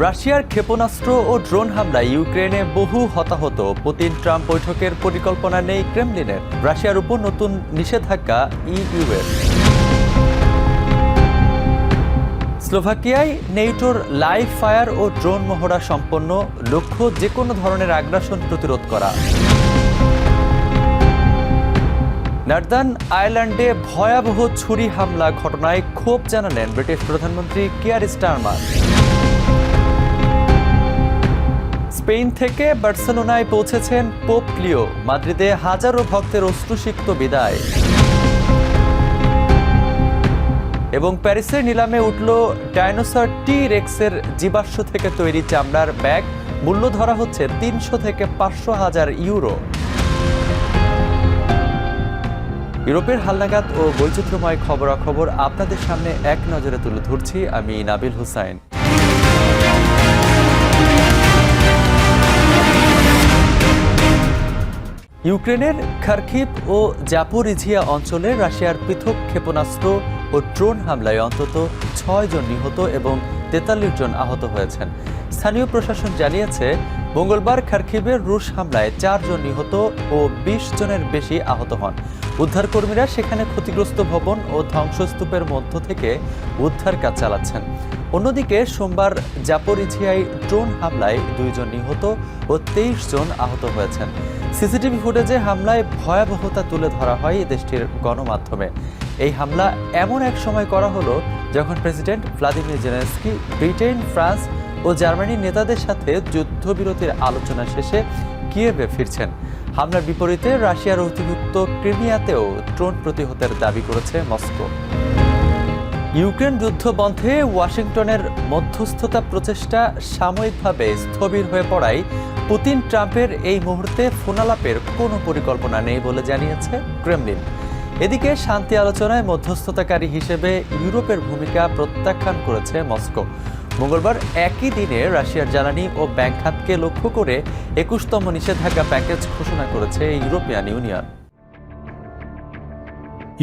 রাশিয়ার ক্ষেপণাস্ত্র ও ড্রোন হামলায় ইউক্রেনে বহু হতাহত। পুতিন ট্রাম্প বৈঠকের পরিকল্পনা নেই ক্রেমলিনের। রাশিয়ার উপর নতুন নিষেধাজ্ঞা ইইউর। স্লোভাকিয়ায় নেটোর লাইভ ফায়ার ও ড্রোন মহড়া সম্পন্ন, লক্ষ্য যে কোনো ধরনের আগ্রাসন প্রতিরোধ করা। নর্দার্ন আয়ারল্যান্ডে ভয়াবহ ছুরি হামলা ঘটনায় ক্ষোভ জানালেন ব্রিটিশ প্রধানমন্ত্রী কিয়ার স্টারমার। স্পেন থেকে বার্সেলোনায় পৌঁছেছেন পোপ লিও। মাদ্রিদে হাজারো ভক্তের অশ্রুসিক্ত বিদায়। এবং প্যারিসের নিলামে উঠল ডাইনোসর টি রেক্সের জীবাশ্ম থেকে তৈরি চামড়ার ব্যাগ। মূল্য ধরা হচ্ছে 300 থেকে 500 হাজার ইউরো। ইউরোপের হালনাগাদ ও বৈচিত্র্যময় খবরাখবর আপনাদের সামনে এক নজরে তুলে ধরছি আমি নাবিল হুসাইন। ইউক্রেনের খার্কিভ ও জাপোরিঝিয়া অঞ্চলে রাশিয়ার পৃথক ক্ষেপণাস্ত্র ও ড্রোন হামলায় অন্তত 6 জন নিহত এবং 43 জন আহত হয়েছেন। স্থানীয় প্রশাসন জানিয়েছে, মঙ্গলবার খার্কিভের রুশ হামলায় 4 জন নিহত ও 20 জনের বেশি আহত হন। উদ্ধারকর্মীরা সেখানে ক্ষতিগ্রস্ত ভবন ও ধ্বংসস্তূপের মধ্য থেকে উদ্ধার কাজ চালাচ্ছেন। অন্যদিকে সোমবার জাপোরিঝিয়ায় ড্রোন হামলায় 2 জন নিহত ও 23 জন আহত হয়েছেন। সিসিটিভি ফুটেজে হামলায় ভয়াবহতা তুলে ধরা হয় দেশটির গণমাধ্যমে। এই হামলা এমন এক সময় করা হলো যখন president Vladimir Zelenskyy Britain, France ও জার্মানির নেতাদের সাথে যুদ্ধবিরতির আলোচনা শেষে কিয়েভে ফিরছেন। হামলার বিপরীতে রাশিয়ার অধিভুক্ত ক্রিমিয়াতেও ড্রোন প্রতিহতের দাবি করেছে মস্কো। ইউক্রেন যুদ্ধ বন্ধে ওয়াশিংটনের মধ্যস্থতা প্রচেষ্টা সাময়িকভাবে স্থবির হয়ে পড়ায় পুতিন ট্রাম্পের এই মুহূর্তে ফোনালাপের কোনো পরিকল্পনা নেই বলে জানিয়েছে ক্রেমলিন। এদিকে শান্তি আলোচনায় মধ্যস্থতাকারী হিসেবে ইউরোপের ভূমিকা প্রত্যাখ্যান করেছে মস্কো। মঙ্গলবার একই দিনে রাশিয়ার জ্বালানি ও ব্যাংক খাতকে লক্ষ্য করে 21তম নিষেধাজ্ঞা প্যাকেজ ঘোষণা করেছে ইউরোপিয়ান ইউনিয়ন।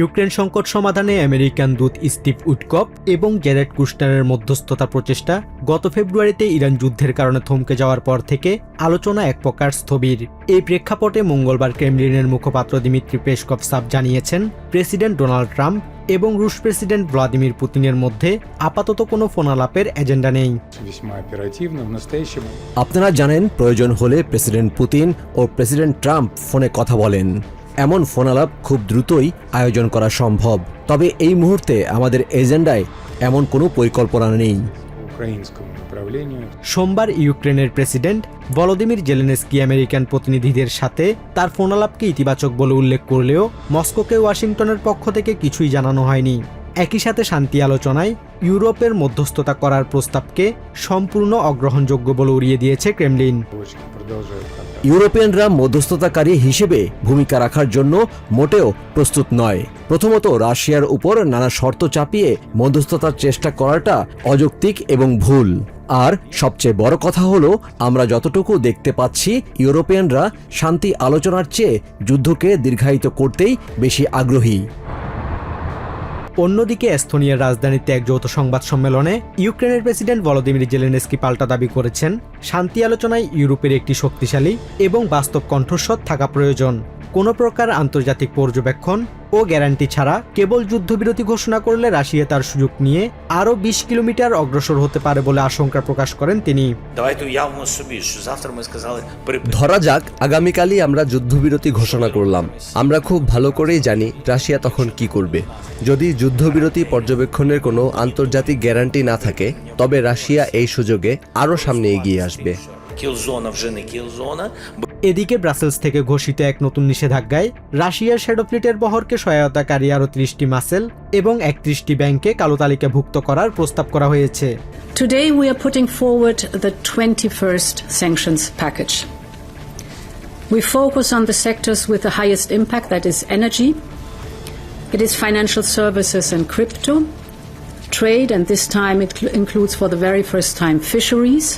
ইউক্রেন সংকট সমাধানে আমেরিকান দূত স্টিভ উইটকফ এবং জেরেড কুশনারের মধ্যস্থতা প্রচেষ্টা গত ফেব্রুয়ারিতে ইরান যুদ্ধের কারণে থমকে যাওয়ার পর থেকে আলোচনা এক প্রকার স্থবির। এই প্রেক্ষাপটে মঙ্গলবার ক্রেমলিনের মুখপাত্র দিমিত্রি পেসকভ জানিয়েছেন, প্রেসিডেন্ট ডোনাল্ড ট্রাম্প এবং রুশ প্রেসিডেন্ট ভ্লাদিমির পুতিনের মধ্যে আপাতত কোনো ফোনালাপের এজেন্ডা নেই। আপনারা জানেন, প্রয়োজন হলে প্রেসিডেন্ট পুতিন ও প্রেসিডেন্ট ট্রাম্প ফোনে কথা বলেন। এমন ফোনালাপ খুব দ্রুতই আয়োজন করা সম্ভব। তবে এই মুহূর্তে আমাদের এজেন্ডায় এমন কোনো পরিকল্পনা নেই। সোমবার ইউক্রেনের প্রেসিডেন্ট ভলোদিমির জেলেনস্কি আমেরিকান প্রতিনিধিদের সাথে তার ফোনালাপকে ইতিবাচক বলে উল্লেখ করলেও মস্কোকে ওয়াশিংটনের পক্ষ থেকে কিছুই জানানো হয়নি। একই সাথে শান্তি আলোচনায় ইউরোপের মধ্যস্থতা করার প্রস্তাবকে সম্পূর্ণ অগ্রহণযোগ্য বলে উড়িয়ে দিয়েছে ক্রেমলিন। ইউরোপিয়ানরা মধ্যস্থতাকারী হিসেবে ভূমিকা রাখার জন্য মোটেও প্রস্তুত নয়। প্রথমত, রাশিয়ার উপর নানা শর্ত চাপিয়ে মধ্যস্থতার চেষ্টা করাটা অযৌক্তিক এবং ভুল। আর সবচেয়ে বড় কথা হলো, আমরা যতটুকু দেখতে পাচ্ছি, ইউরোপিয়ানরা শান্তি আলোচনার চেয়ে যুদ্ধকে দীর্ঘায়িত করতেই বেশি আগ্রহী। অন্যদিকে এস্তোনিয়ার রাজধানীতে এক যৌথ সংবাদ সম্মেলনে ইউক্রেনের প্রেসিডেন্ট ভলোদিমির জেলেনস্কি পাল্টা দাবি করেছেন, শান্তি আলোচনায় ইউরোপের একটি শক্তিশালী এবং বাস্তব কণ্ঠস্বর থাকা প্রয়োজন। কোনো প্রকার আন্তর্জাতিক পর্যবেক্ষণ ও গ্যারান্টি ছাড়া কেবল যুদ্ধবিরতি ঘোষণা করলে রাশিয়া তার সুযোগ নিয়ে আরও 20 কিলোমিটার অগ্রসর হতে পারে বলে আশঙ্কা প্রকাশ করেন তিনি। ধরা যাক, আগামীকালই আমরা যুদ্ধবিরতি ঘোষণা করলাম। আমরা খুব ভালো করেই জানি রাশিয়া তখন কি করবে। যদি যুদ্ধবিরতি পর্যবেক্ষণের কোনো আন্তর্জাতিক গ্যারান্টি না থাকে, তবে রাশিয়া এই সুযোগে আরও সামনে এগিয়ে আসবে। এদিকে ব্রাসেলস থেকে ঘোষিত এক নতুন নিষেধাজ্ঞায় রাশিয়ার শ্যাডো ফ্লিটের বহরকে সহায়তাকারী আরও 30টি মাসেল এবং 31টি ব্যাংকে কালো তালিকাভুক্ত করার প্রস্তাব করা হয়েছে। Today we are putting forward the 21st sanctions package. We focus on the sectors with the highest impact, that is energy, it is financial services and crypto, trade, and this time it includes for the very first time fisheries.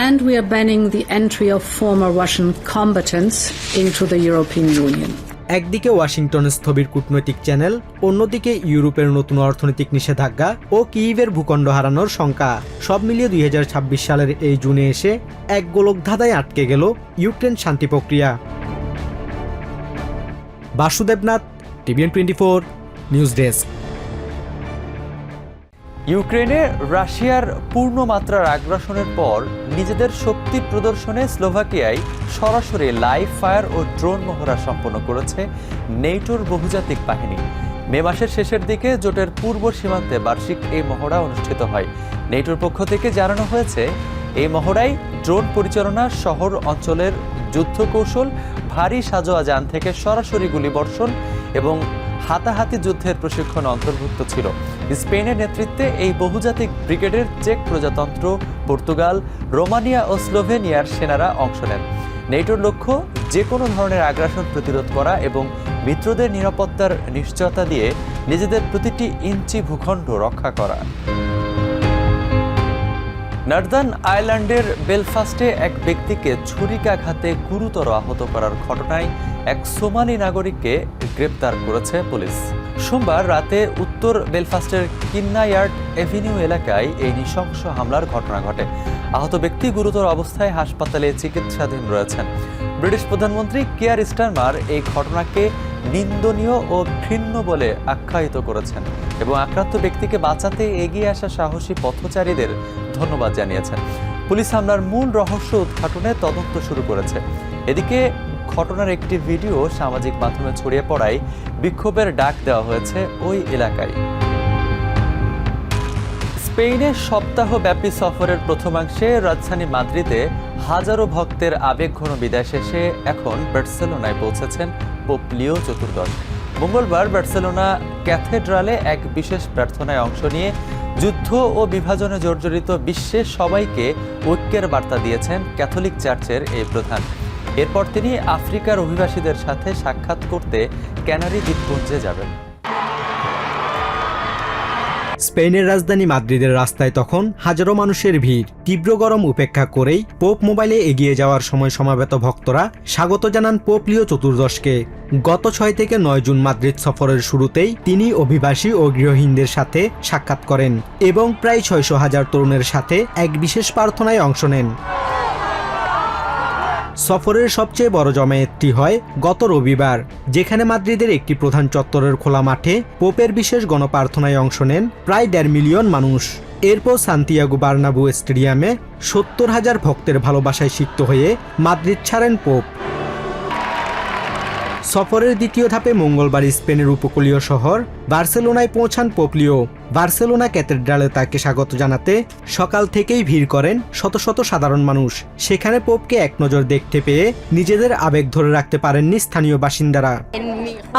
And we are banning the entry of former Russian combatants into the European Union. একদিকে Washington স্থবির কূটনৈতিক channel, অন্যদিকে ইউরোপের নতুন অর্থনৈতিক নিষেধাজ্ঞা ও কিয়েভের ভূখণ্ড হারানোর শঙ্কা, সব মিলিয়ে 2026 সালের এই জুনে এসে এক গোলকধাঁধায় আটকে গেল ইউক্রেন শান্তি প্রক্রিয়া। Basudebnath, TVN24 news desk. ইউক্রেনে রাশিয়ার পূর্ণমাত্রার আগ্রাসনের পর নিজেদের শক্তি প্রদর্শনে স্লোভাকিয়ায় সরাসরি লাইভ ফায়ার ও ড্রোন মহড়া সম্পন্ন করেছে নেটোর বহুজাতিক বাহিনী। মে মাসের শেষের দিকে জোটের পূর্ব সীমান্তে বার্ষিক এই মহড়া অনুষ্ঠিত হয়। নেটোর পক্ষ থেকে জানানো হয়েছে, এই মহড়ায় ড্রোন পরিচালনা, শহর অঞ্চলের যুদ্ধ কৌশল, ভারী সাজোয়া যান থেকে সরাসরি গুলিবর্ষণ এবং হাতাহাতি যুদ্ধের প্রশিক্ষণ অন্তর্ভুক্ত ছিল। স্পেনের নেতৃত্বে এই বহুজাতিক ব্রিগেডের চেক প্রজাতন্ত্র, পর্তুগাল, রোমানিয়া ও স্লোভেনিয়ার সেনারা অংশ নেন। নেটোর লক্ষ্য যে কোনো ধরনের আগ্রাসন প্রতিরোধ করা এবং মিত্রদের নিরাপত্তার নিশ্চয়তা দিয়ে নিজেদের প্রতিটি ইঞ্চি ভূখণ্ড রক্ষা করা। নর্দার্ন আয়ারল্যান্ডের বেলফাস্টে এক ব্যক্তিকে ছুরিকাঘাতে গুরুতর আহত করার ঘটনায় এক সোমালি নাগরিককে গ্রেপ্তার করেছে পুলিশ। সোমবার রাতে উত্তর বেলফাস্টের কিন্নায়ার্ড এভিনিউ এলাকায় এই নৃশংস হামলার ঘটনা ঘটে। আহত ব্যক্তি গুরুতর অবস্থায় হাসপাতালে চিকিৎসাধীন রয়েছেন। ব্রিটিশ প্রধানমন্ত্রী কিয়ার স্টারমার এই ঘটনাকে নিন্দনীয় ও ঘৃণ্য বলে আখ্যায়িত করেছেন এবং আক্রান্ত ব্যক্তিকে বাঁচাতে এগিয়ে আসা সাহসী পথচারীদের ধন্যবাদ জানিয়েছেন। পুলিশ হামলার মূল রহস্য উদ্ঘাটনে তদন্ত শুরু করেছে। এদিকে ঘটনার একটি ভিডিও সামাজিক মাধ্যমে ছড়িয়ে পড়ায় বিক্ষোভের ডাক দেওয়া হয়েছে ওই এলাকায়। স্পেনের সপ্তাহব্যাপী সফরের প্রথমাংশে রাজধানী মাদ্রিদে হাজারো ভক্তের আবেগঘন বিদায় শেষে এখন বার্সেলোনায় পৌঁছেছেন পোপ লিও চতুর্দশ। মঙ্গলবার বার্সেলোনা ক্যাথেড্রালে এক বিশেষ প্রার্থনায় অংশ নিয়ে যুদ্ধ ও বিভাজনে জর্জরিত বিশ্বের সবাইকে ঐক্যের বার্তা দিয়েছেন ক্যাথলিক চার্চের এই প্রধান। এরপর তিনি আফ্রিকার অভিবাসীদের সাথে সাক্ষাৎ করতে ক্যানারি দ্বীপপুঞ্জে যাবেন। স্পেনের রাজধানী মাদ্রিদের রাস্তায় তখন হাজারো মানুষের ভিড়। তীব্র গরম উপেক্ষা করেই পোপ মোবাইলে এগিয়ে যাওয়ার সময় সমাবেত ভক্তরা স্বাগত জানান পোপ লিও চতুর্দশকে। গত 6 থেকে 9 জুন মাদ্রিদ সফরের শুরুতেই তিনি অভিবাসী ও গৃহহীনদের সাথে সাক্ষাৎ করেন এবং প্রায় 600,000 তরুণের সাথে এক বিশেষ প্রার্থনায় অংশ নেন। সফরের সবচেয়ে বড় জমায়েতটি হয় গত রবিবার, যেখানে মাদ্রিদের একটি প্রধান চত্বরের খোলা মাঠে পোপের বিশেষ গণপ্রার্থনায় অংশ নেন প্রায় 1.5 মিলিয়ন মানুষ। এরপর সান্তিয়াগো বার্নাবু স্টেডিয়ামে 70,000 ভক্তের ভালোবাসায় সিক্ত হয়ে মাদ্রিদ ছাড়েন পোপ। সফরের দ্বিতীয় ধাপে মঙ্গলবার স্পেনের উপকূলীয় শহর বার্সেলোনায় পৌঁছান পোপ লিও। বার্সেলোনা ক্যাথেড্রালে তাকে স্বাগত জানাতে সকাল থেকেই ভিড় করেন শত শত সাধারণ মানুষ। সেখানে পোপকে এক নজর দেখতে পেয়ে নিজেদের আবেগ ধরে রাখতে পারেননি স্থানীয় বাসিন্দারা।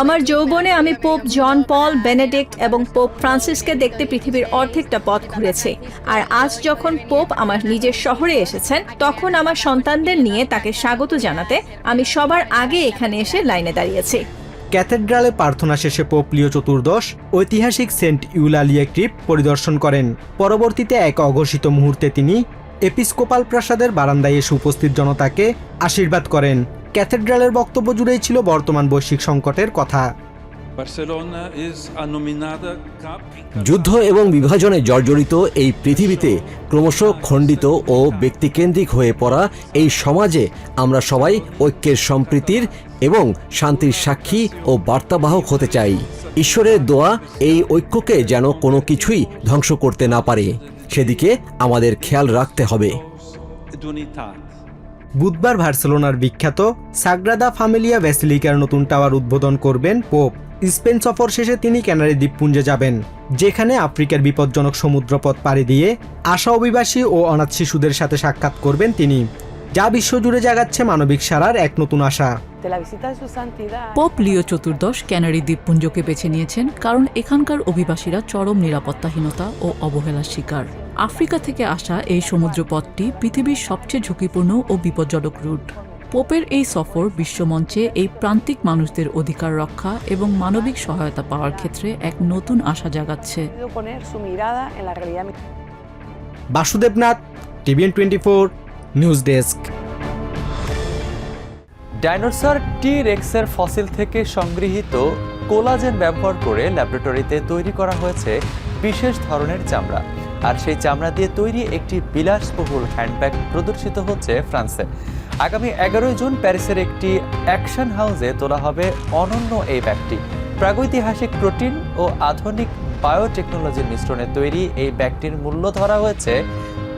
আমার যৌবনে আমি পোপ জন পল, বেনেডিক্ট এবং পোপ ফ্রান্সিসকে দেখতে পৃথিবীর অর্ধেকটা পথ ঘুরেছি। আর আজ যখন পোপ আমার নিজের শহরে এসেছেন, তখন আমার সন্তানদের নিয়ে তাকে স্বাগত জানাতে আমি সবার আগে এখানে এসে লাইনে দাঁড়িয়েছি। ক্যাথেড্রালে প্রার্থনা শেষে পোপ লিও চতুর্দশ ঐতিহাসিক সেন্ট ইউলালিয়া ক্রিপ্ট পরিদর্শন করেন। পরবর্তীতে এক অঘোষিত মুহূর্তে তিনি এপিস্কোপাল প্রাসাদের বারান্দায় এসে উপস্থিত জনতাকে আশীর্বাদ করেন। ক্যাথেড্রালের বক্তব্য জুড়েই ছিল বর্তমান বৈশ্বিক সংকটের কথা। যুদ্ধ এবং বিভাজনে জর্জরিত এই পৃথিবীতে ক্রমশ খণ্ডিত ও ব্যক্তিকেন্দ্রিক হয়ে পড়া এই সমাজে আমরা সবাই ঐক্যের, সম্প্রীতির এবং শান্তির সাক্ষী ও বার্তাবাহক হতে চাই। ঈশ্বরের দোয়া এই ঐক্যকে যেন কোনো কিছুই ধ্বংস করতে না পারে, সেদিকে আমাদের খেয়াল রাখতে হবে। বুধবার বার্সেলোনার বিখ্যাত সাগ্রাদা ফ্যামিলিয়া ব্যাসিলিকার নতুন টাওয়ার উদ্বোধন করবেন পোপ। স্পেন সফর শেষে তিনি ক্যানারি দ্বীপপুঞ্জে যাবেন, যেখানে আফ্রিকার বিপজ্জনক সমুদ্রপথ পাড়ি দিয়ে আসা অভিবাসী ও অনাথ শিশুদের সাথে সাক্ষাৎ করবেন তিনি, যা বিশ্বজুড়ে জাগাচ্ছে মানবিক সারার এক নতুন আশা। পোপ লিও চতুর্দশ ক্যানারি দ্বীপপুঞ্জকে বেছে নিয়েছেন কারণ এখানকার অভিবাসীরা চরম নিরাপত্তাহীনতা ও অবহেলার শিকার। আফ্রিকা থেকে আসা এই সমুদ্রপথটি পৃথিবীর সবচেয়ে ঝুঁকিপূর্ণ ও বিপজ্জনক রুট। পোপের এই সফর বিশ্বমঞ্চে এই প্রান্তিক মানুষদের অধিকার রক্ষা এবং মানবিক সহায়তা পাওয়ার ক্ষেত্রে এক নতুন আশা জাগাচ্ছে। Basudebnath, TVN24 news desk. Dinosaur টি রেক্সের ফসিল থেকে সংগৃহীত কোলাজেন ব্যবহার করে ল্যাবরেটরিতে তৈরি করা হয়েছে বিশেষ ধরনের চামড়া। আর সেই চামড়া দিয়ে তৈরি একটি বিলাসবহুল হ্যান্ডব্যাগ প্রদর্শিত হচ্ছে ফ্রান্সে। আগামী 11 জুন প্যারিসের একটি অ্যাকশন হাউসে তোলা হবে অনন্য এই ব্যাগটি। প্রাগৈতিহাসিক প্রোটিন ও আধুনিক বায়োটেকনোলজির মিশ্রণে তৈরি এই ব্যাগটির মূল্য ধরা হয়েছে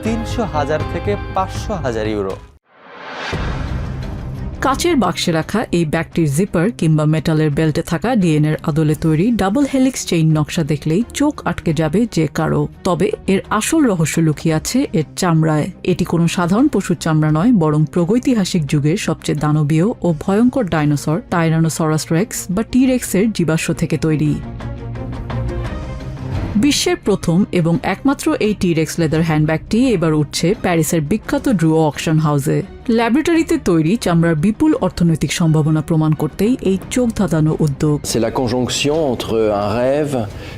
300,000 থেকে 500,000 ইউরো। কাচের বাক্সে রাখা এই ব্যাগটির জিপার কিংবা মেটালের বেল্টে থাকা ডিএনএর আদলে তৈরি ডাবল হেলিক্স চেইন নকশা দেখলেই চোখ আটকে যাবে যে কারো। তবে এর আসল রহস্য লুকিয়ে আছে এর চামড়ায়। এটি কোনো সাধারণ পশুর চামড়া নয়, বরং প্রাগৈতিহাসিক যুগের সবচেয়ে দানবীয় ও ভয়ঙ্কর ডাইনোসর টাইরানোসরাস রেক্স বা টি রেক্সের জীবাশ্ম থেকে তৈরি। বিশ্বের প্রথম এবং একমাত্র এই টি রেক্স লেদার হ্যান্ডব্যাগটি এবার উঠছে প্যারিসের বিখ্যাত ড্রুও অকশন হাউসে। ল্যাবরেটরিতে তৈরি চামড়ার বিপুল অর্থনৈতিক সম্ভাবনা প্রমাণ করতেই এই চোখ ধাঁধানো উদ্যোগ।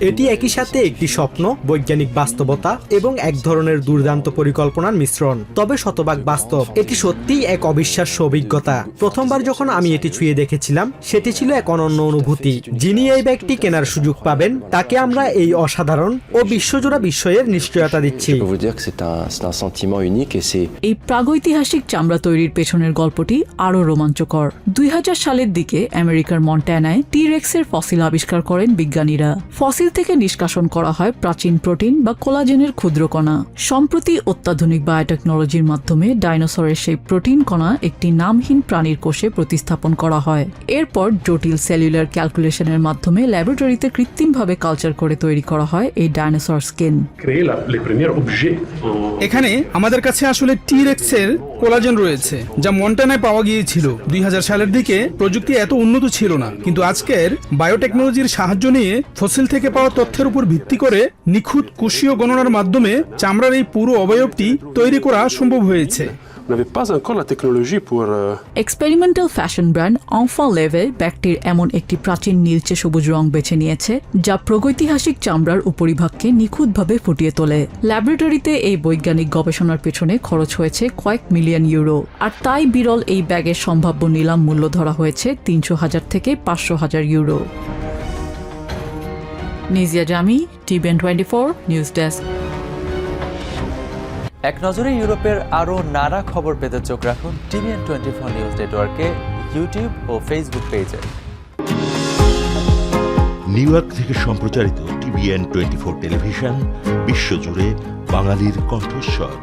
এটি একই সাথে একটি স্বপ্ন, বৈজ্ঞানিক বাস্তবতা এবং এক ধরনের দুর্দান্ত পরিকল্পনার মিশ্রণ, তবে শতভাগ বাস্তব। এটি সত্যিই এক অবিশ্বাস্য অভিজ্ঞতা। প্রথমবার যখন আমি এটি ছুঁয়ে দেখেছিলাম, সেটি ছিল এক অনন্য অনুভূতি। যিনি এই ব্যাগটি কেনার সুযোগ পাবেন, তাকে আমরা এই অসাধারণ ও বিশ্বজোড়া বিস্ময়ের নিশ্চয়তা দিচ্ছি। এই প্রাগৈতিহাসিক চামড়া তৈরির পেছনের গল্পটি আরও রোমাঞ্চকর। 2000 সালের দিকে আমেরিকার মন্টানায় টি রেক্সের ফসিল আবিষ্কার করেন বিজ্ঞানীরা। ফসিল থেকে নিষ্কাশন করা হয় প্রাচীন প্রোটিন বা কোলাজেনের ক্ষুদ্র কণা। সম্প্রতি অত্যাধুনিক বায়োটেকনোলজির মাধ্যমে ডাইনোসরের সেই প্রোটিন কণা একটি নামহীন প্রাণীর কোষে প্রতিস্থাপন করা হয়। এরপর জটিল সেলুলার ক্যালকুলেশনের মাধ্যমে ল্যাবরেটরিতে কৃত্রিমভাবে কালচার করে তৈরি করা হয় এই ডাইনোসর স্কিন। এখানে আমাদের কাছে আসলে টি রেক্সের কোলাজেন রয়েছে, যা মন্টানায় পাওয়া গিয়েছিল। 2000 সালের দিকে প্রযুক্তি এত উন্নত ছিল না, কিন্তু আজকের বায়োটেকনোলজির সাহায্য নিয়ে ফসিল থেকে পাওয়া তথ্যের উপর ভিত্তি করে নিখুঁত কোষীয় গণনার মাধ্যমে চামড়ার এই পুরো অবয়বটি তৈরি করা সম্ভব হয়েছে। এক্সপেরিমেন্টাল ফ্যাশন ব্র্যান্ড অনফা লেভে ব্যাগটির এমন একটি প্রাচীন নীলচে সবুজ রং বেছে নিয়েছে, যা প্রাগৈতিহাসিক চামড়ার উপরিভাগকে নিখুঁতভাবে ফুটিয়ে তোলে। ল্যাবরেটরিতে এই বৈজ্ঞানিক গবেষণার পেছনে খরচ হয়েছে কয়েক মিলিয়ন ইউরো, আর তাই বিরল এই ব্যাগের সম্ভাব্য নিলাম মূল্য ধরা হয়েছে 300,000 থেকে 500,000 ইউরো। নিজিয়া জামি, টিভিএন 24 নিউজ ডেস্ক। এক নজরে ইউরোপের আরও নানা খবর পেতে চোখ রাখুন টিভিএন 24 নিউজ নেটওয়ার্কে, ইউটিউব ও ফেসবুক পেজে। নিউ ইয়র্ক থেকে সম্প্রচারিত টিভিএন 24 টেলিভিশন বিশ্বজুড়ে বাঙালির কণ্ঠস্বর।